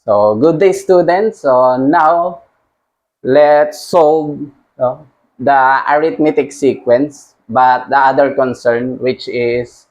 So, good day students. So, now, let's solve the arithmetic sequence. But the other concern, which is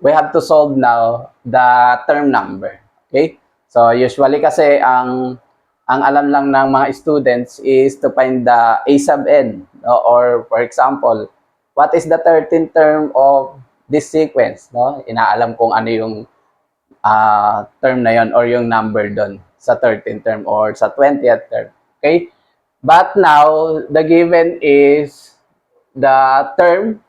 we have to solve now the term number. Okay? So, usually kasi ang alam lang ng mga students is to find the a sub n. No? Or, for example, what is the 13th term of this sequence? No? Inaalam kung ano yung term na yon or yung number doon sa 13th term or sa 20th term. Okay? But now, the given is the term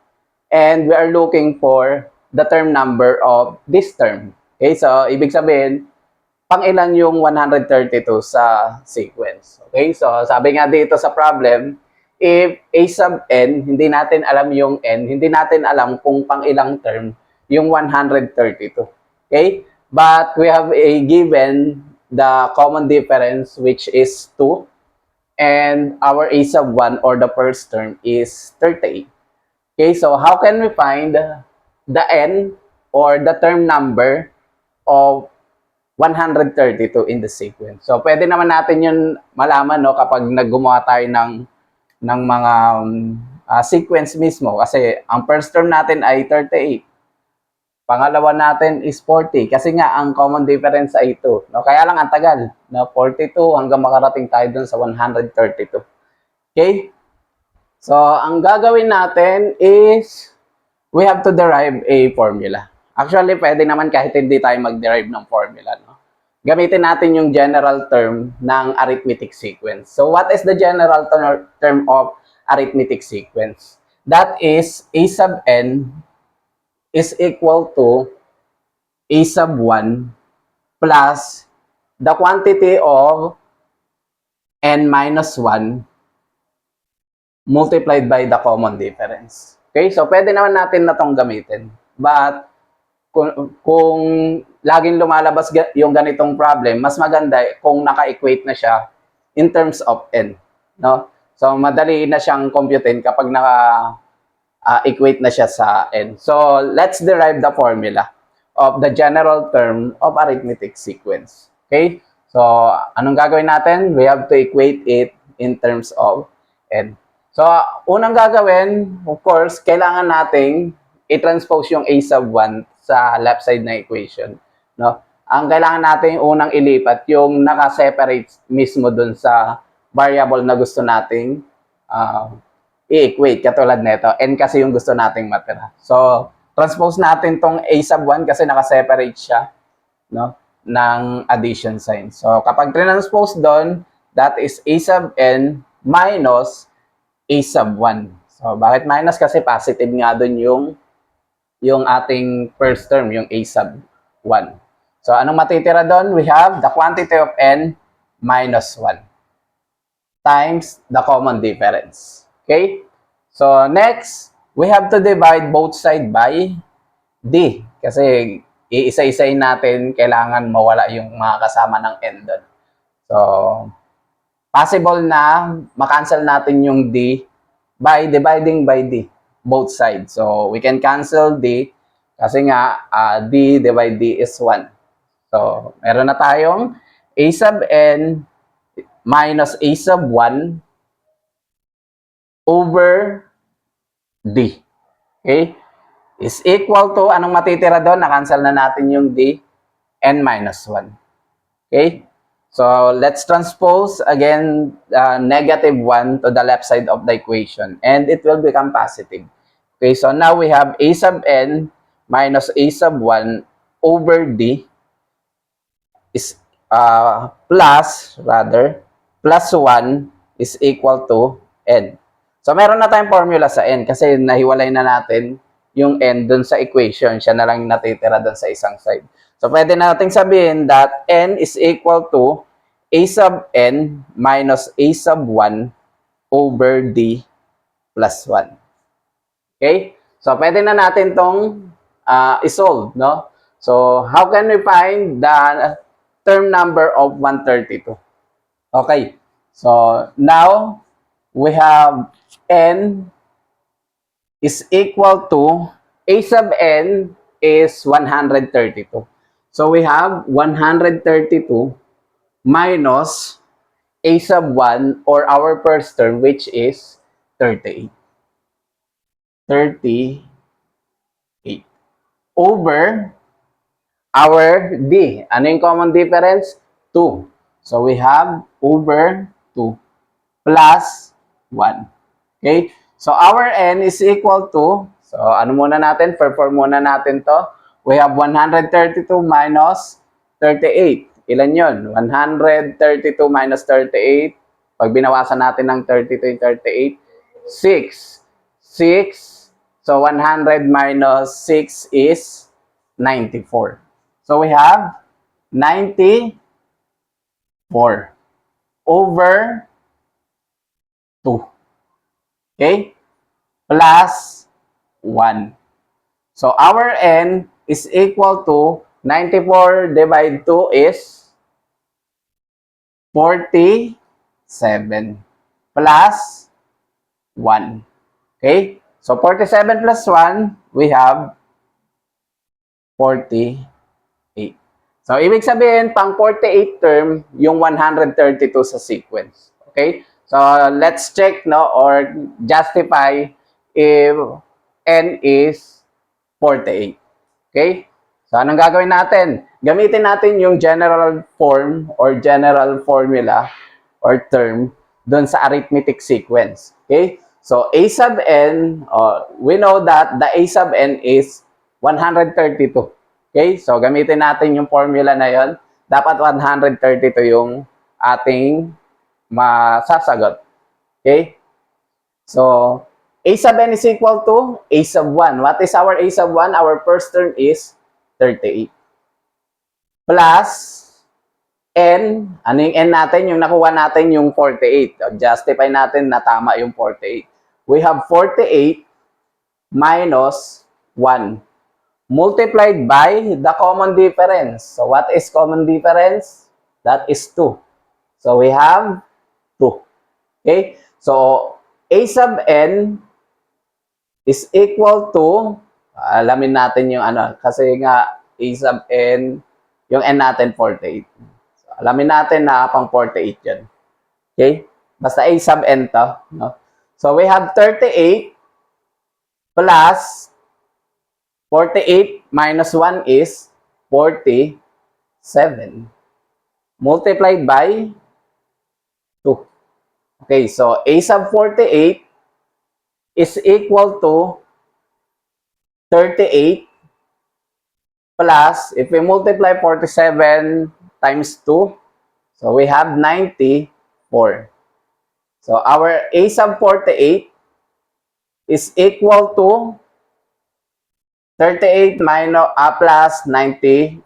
and we are looking for the term number of this term. Okay? So, ibig sabihin, pang ilan yung 132 sa sequence. Okay? So, sabi nga dito sa problem, if a sub n, hindi natin alam yung n, hindi natin alam kung pang ilang term yung 132. Okay? But we have a given the common difference which is 2 and our a sub 1 or the first term is 38. Okay, so how can we find the n or the term number of 132 in the sequence? So pwede naman natin yun malaman no kapag naggumawa tayo ng mga sequence mismo kasi ang first term natin ay 38. Pangalawa natin is 40 kasi nga ang common difference ay 2. No? Kaya lang ang tagal, no? 42 hanggang makarating tayo dun sa 132. Okay? So, ang gagawin natin is we have to derive a formula. Actually, pwede naman kahit hindi tayo mag-derive ng formula. No? Gamitin natin yung general term ng arithmetic sequence. So, what is the general term of arithmetic sequence? That is a sub n is equal to a sub 1 plus the quantity of n minus 1 multiplied by the common difference. Okay, so pwede naman natin na itong gamitin. But kung laging lumalabas yung ganitong problem, mas maganda kung naka-equate na siya in terms of n. No? So madali na siyang computein kapag equate na siya sa n. So, let's derive the formula of the general term of arithmetic sequence. Okay? So, anong gagawin natin? We have to equate it in terms of n. So, unang gagawin, of course, kailangan nating i-transpose yung a sub 1 sa left side na equation. No? Ang kailangan natin unang ilipat yung naka-separate mismo dun sa variable na gusto nating i-equate katulad nito. N kasi yung gusto nating matira. So, transpose natin tong a sub 1 kasi naka-separate siya no, ng addition sign. So, kapag transpose doon, that is a sub n minus a sub 1. So, bakit minus? Kasi positive nga doon yung ating first term, yung a sub 1. So, anong matitira doon? We have the quantity of n minus 1 times the common difference. Okay? So, next, we have to divide both sides by d. Kasi, iisa-isayin natin, kailangan mawala yung mga kasama ng n doon. So, possible na makancel natin yung d by dividing by d, both sides. So, we can cancel d kasi nga, d divide d is 1. So, meron na tayong a sub n minus a sub 1 over d. Okay? Is equal to, anong matitira doon? Na-cancel na natin yung d, n minus 1. Okay? So, let's transpose again negative 1 to the left side of the equation. And it will become positive. Okay, so now we have a sub n minus a sub 1 over d is plus 1 is equal to n. So, meron na tayong formula sa n kasi nahiwalay na natin yung n dun sa equation. Siya na lang natitira dun sa isang side. So, pwede natin sabihin that n is equal to a sub n minus a sub 1 over d plus 1. Okay? So, pwede na natin tong isolve, no? So, how can we find the term number of 132? Okay. So, now, we have n is equal to a sub n is 132. So we have 132 minus a sub 1 or our first term which is 38. 38 over our D. Ano yung common difference? 2. So we have over 2 plus 1. Okay? So our N is equal to, so ano muna natin? Perform muna natin to. We have 132 minus 38. Ilan yun? 132 minus 38. Pag binawasan natin ng 32 yung 38, 6. 6. So 100 minus 6 is 94. So we have 94 over 2. Okay? Plus 1. So our N is equal to 94 divided 2 is 47 plus 1. Okay? So 47 plus 1, we have 48. So ibig sabihin, pang 48 term, yung 132 sa sequence. Okay? So let's check no or justify if N is 48. Okay? So anong gagawin natin? Gamitin natin yung general form or general formula or term doon sa arithmetic sequence. Okay? So A sub N, we know that the A sub N is 132. Okay? So gamitin natin yung formula na yon. Dapat 132 yung ating masasagot. Okay? So A sub N is equal to A sub 1. What is our A sub 1? Our first term is 38. Plus N, ano yung N natin? Yung nakuha natin yung 48. Justify natin na tama yung 48. We have 48 minus 1 multiplied by the common difference. So what is common difference? That is 2. So we have 2. Okay? So A sub N is equal to, alamin natin yung ano, kasi nga A sub N, yung N natin 48. So, alamin natin na pang 48 yan. Okay? Basta A sub N to. No? So we have 38 plus 48 minus 1 is 47 multiplied by 2. Okay, so A sub 48 is equal to 38 plus, if we multiply 47 times 2, so we have 94. So our A sub 48 is equal to 38 minus plus 94.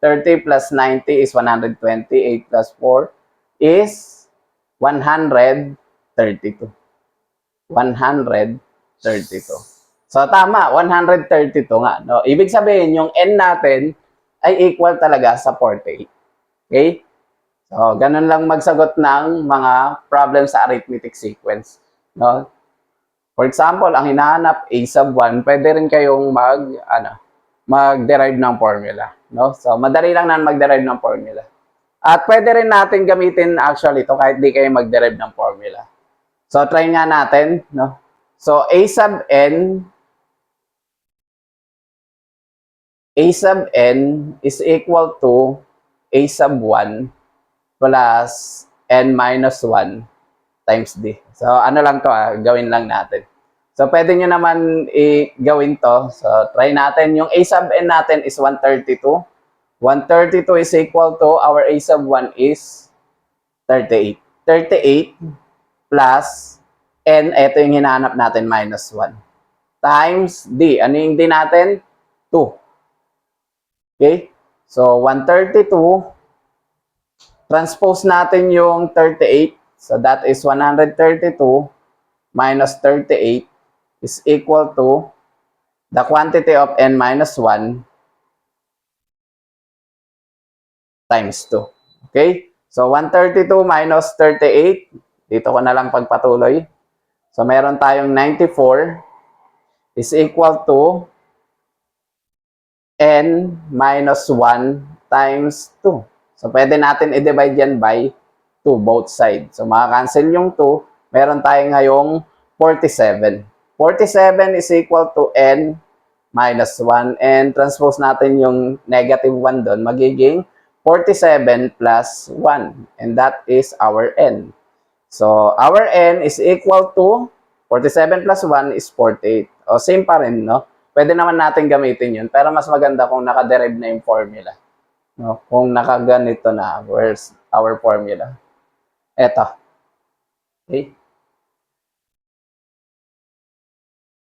30 plus 90 is 120. 8 plus 4 is 132. 132. So tama, 132 nga. No? Ibig sabihin, yung N natin ay equal talaga sa 48. Okay? So, ganun lang magsagot ng mga problems sa arithmetic sequence. No? For example, ang hinahanap A sub 1, pwede rin kayong mag-derive ng formula. No? So, madali lang na mag-derive ng formula. At pwede rin natin gamitin actually ito kahit di kayo mag-derive ng formula. So, try nga natin. No? So, A sub N is equal to A sub 1 plus N minus 1 times D. So, ano lang to gawin lang natin. So, pwede nyo naman i-gawin to. So, try natin. Yung A sub N natin is 132. 132 is equal to, our A sub 1 is 38. 38 plus N, ito yung hinahanap natin, minus 1. Times D. Ano yung D natin? 2. Okay? So, 132. Transpose natin yung 38. So, that is 132 minus 38 is equal to the quantity of N minus 1 times 2. Okay? So, 132 minus 38. Dito ko na lang pagpatuloy. So, meron tayong 94 is equal to N minus 1 times 2. So, pwede natin i-divide yan by 2 both sides. So, maka-cancel yung 2. Meron tayo ngayong 47. 47 is equal to n minus 1. And transpose natin yung negative 1 doon. Magiging 47 plus 1. And that is our n. So, our n is equal to 47 plus 1 is 48. O, same pa rin, no? Pwede naman natin gamitin yun. Pero mas maganda kung nakaderive na yung formula. No? Kung nakaganito na, where's our formula? Eto. Okay?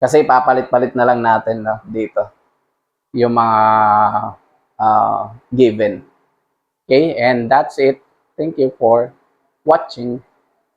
Kasi papalit-palit na lang natin no, dito yung mga given. Okay? And that's it. Thank you for watching.